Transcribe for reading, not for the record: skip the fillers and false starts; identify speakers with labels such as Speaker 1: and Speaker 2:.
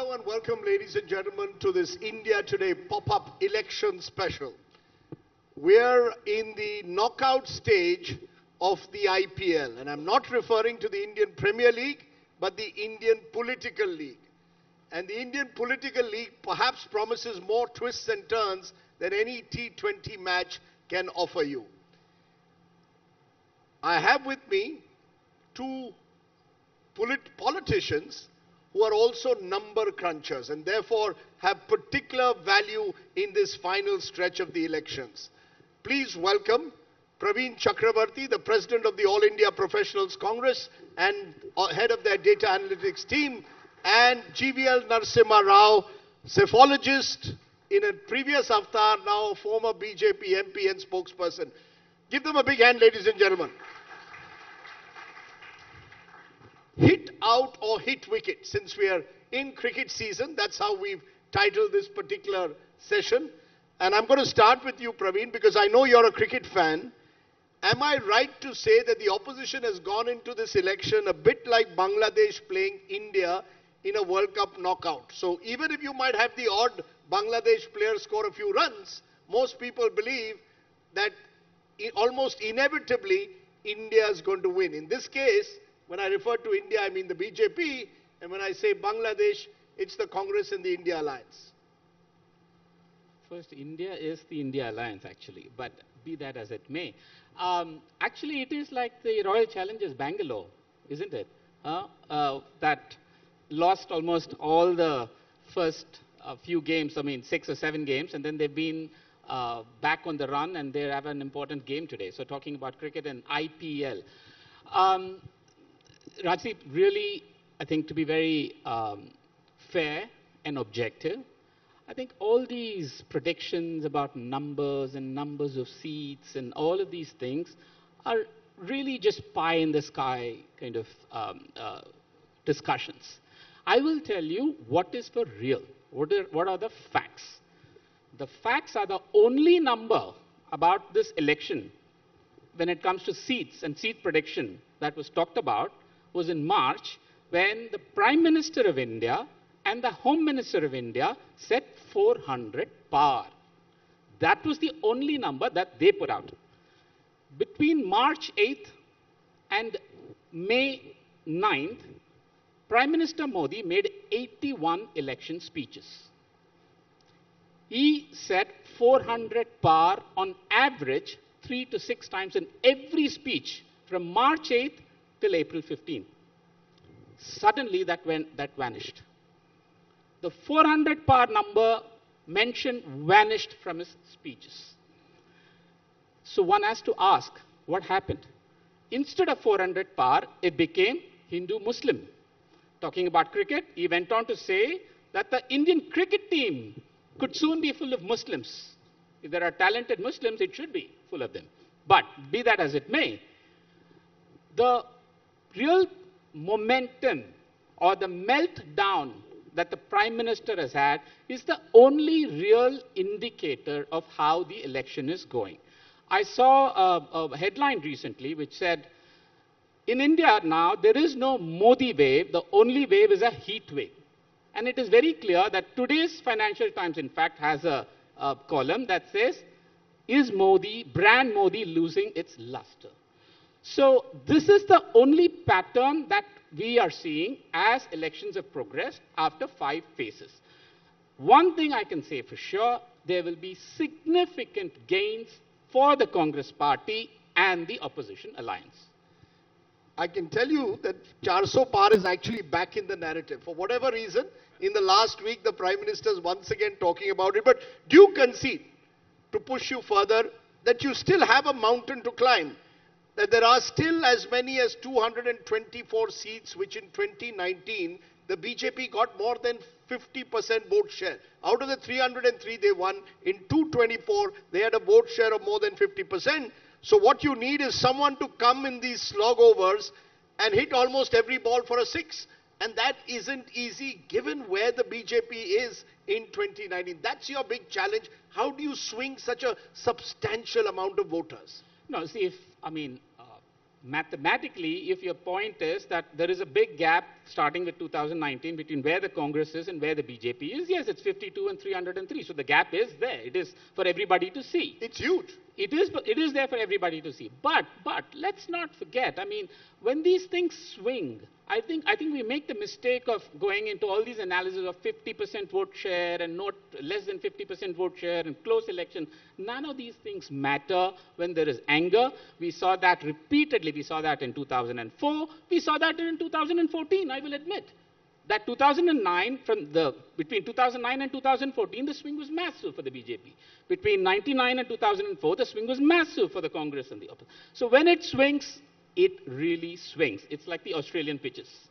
Speaker 1: Hello and welcome, ladies and gentlemen, to this India Today pop-up election special. We're in the knockout stage of the IPL, and I'm not referring to the Indian Premier League, but the Indian Political League. And the Indian Political League perhaps promises more twists and turns than any T20 match can offer you. I have with me two politicians who are also number crunchers and therefore have particular value in this final stretch of the elections. Please welcome Praveen Chakravarty, the President of the All India Professionals Congress and head of their data analytics team, and GVL Narasimha Rao, Psephologist in a previous avatar, now former BJP MP and spokesperson. Give them a big hand, ladies and gentlemen. Hit out or hit wicket, since we are in cricket season. That's how we've titled this particular session. And I'm going to start with you, Praveen, because I know you're a cricket fan. Am I right to say that the opposition has gone into this election a bit like Bangladesh playing India in a World Cup knockout? So even if you might have the odd Bangladesh player score a few runs, most people believe that almost inevitably India is going to win. In this case, when I refer to India, I mean the BJP, and when I say Bangladesh, it's the Congress and the India Alliance.
Speaker 2: First, India is the India Alliance, actually, but be that as it may. Actually, it is like the Royal Challengers Bangalore, isn't it? That lost almost all the first few games, 6 or 7 games, and then they've been back on the run, and they have an important game today. So talking about cricket and IPL. Rajdeep, really, I think to be very fair and objective, I think all these predictions about numbers and numbers of seats and all of these things are really just pie in the sky kind of discussions. I will tell you what is for real. What are the facts? The facts are the only number about this election when it comes to seats and seat prediction that was talked about was in March, when the Prime Minister of India and the Home Minister of India set 400 par. That was the only number that they put out. Between March 8th and May 9th, Prime Minister Modi made 81 election speeches. He set 400 par on average 3 to 6 times in every speech from March 8th till April 15th. Suddenly that vanished. The 400 par number mentioned vanished from his speeches. So one has to ask, what happened? Instead of 400 par, it became Hindu-Muslim. Talking about cricket, he went on to say that the Indian cricket team could soon be full of Muslims. If there are talented Muslims, it should be full of them. But be that as it may, the real momentum or the meltdown that the Prime Minister has had is the only real indicator of how the election is going. I saw a headline recently which said, in India now, there is no Modi wave, the only wave is a heat wave. And it is very clear that today's Financial Times, in fact, has a column that says, is Modi, brand Modi, losing its luster? So this is the only pattern that we are seeing as elections have progressed after 5 phases. One thing I can say for sure, there will be significant gains for the Congress party and the opposition alliance.
Speaker 1: I can tell you that 400 par is actually back in the narrative. For whatever reason, in the last week, the Prime Minister is once again talking about it. But do you concede, to push you further, that you still have a mountain to climb? That there are still as many as 224 seats, which in 2019, the BJP got more than 50% vote share. Out of the 303 they won, in 224, they had a vote share of more than 50%. So what you need is someone to come in these slogovers and hit almost every ball for a 6. And that isn't easy given where the BJP is in 2019. That's your big challenge. How do you swing such a substantial amount of voters?
Speaker 2: No, see, Mathematically, if your point is that there is a big gap starting with 2019 between where the Congress is and where the BJP is, yes, it's 52 and 303. So the gap is there. It is for everybody to see.
Speaker 1: It's huge.
Speaker 2: It is there for everybody to see. But let's not forget, I mean, when these things swing, I think we make the mistake of going into all these analyses of 50% vote share and not less than 50% vote share and close election. None of these things matter when there is anger. We saw that repeatedly. We saw that in 2004. We saw that in 2014, I will admit. That 2009, between 2009 and 2014, the swing was massive for the BJP. Between 99 and 2004, the swing was massive for the Congress and the opposition. So when it swings, it really swings. It's like the Australian pitches.